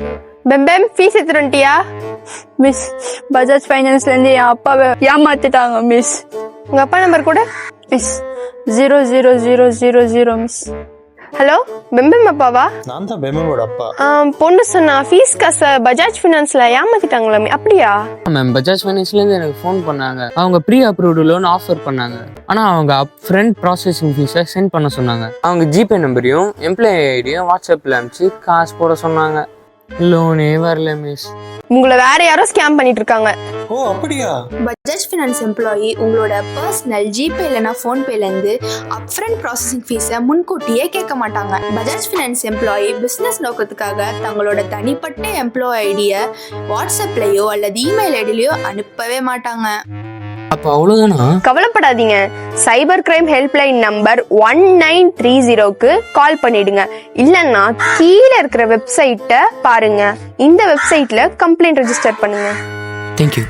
பெம்பெம் fees எடுத்துட்டியா? Miss, Bajaj ஃபைனான்ஸ்ல இருந்து என் அப்பாவை ஏமாத்திட்டாங்க மிஸ். உங்க அப்பா நம்பர் கூட? Miss 00000 miss. ஹலோ, பெம்பெம் அப்பாவா? நான் தான் பெமோட அப்பா. பொண்ணு சொன்னா ஃபீஸ் காசை பஜாஜ் ஃபினான்ஸ்ல ஏமாத்திட்டாங்களாமே, அப்படியா? மேம், பஜாஜ் ஃபைனான்ஸ்ல இருந்து எனக்கு ஃபோன் பண்ணாங்க. அவங்க ப்ரீ அப்ரூவ்டு லோன் ஆஃபர் பண்ணாங்க. ஆனா அவங்க அப்ஃப்ரண்ட் ப்ராசஸிங் ஃபீஸை சென்ட் பண்ண சொன்னாங்க. அவங்க ஜிபே நம்பரையும் எம்ப்ளாயி ஐடியும் வாட்ஸ்அப்ல அனுப்பிச்சு காசு போட சொன்னாங்க. லோனே வரல மிஸ். உங்களை வேற யாரோ ஸ்கேம் பண்ணிட்டு இருக்காங்க. ஓ அப்படியா? பஜாஜ் ஃபினான்ஸ் எம்ப்ளாயி உங்களோட பர்சனல் ஜிபே இல்லைனா ஃபோன்பேலேருந்து அப்ஃப்ரண்ட் ப்ராசஸிங் ஃபீஸை முன்கூட்டியே கேட்க மாட்டாங்க. பஜாஜ் ஃபினான்ஸ் எம்ப்ளாயி பிஸ்னஸ் நோக்கத்துக்காக தங்களோட தனிப்பட்ட எம்ப்ளாயி ஐடியை வாட்ஸ்அப்லேயோ அல்லது இமெயில் ஐடியிலையோ அனுப்பவே மாட்டாங்க. அப்போ அவ்வளோதானா? கவலைப்படாதீங்க. சைபர் கிரைம் ஹெல்ப்லைன் நம்பர் 1930க்கு கால் பண்ணிடுங்க. இல்லைன்னா கீழே இருக்கிற வெப்சைட்டை பாருங்க. இந்த வெப்சைட்ல கம்ப்ளைண்ட் ரெஜிஸ்டர் பண்ணுங்க. தேங்க்யூ.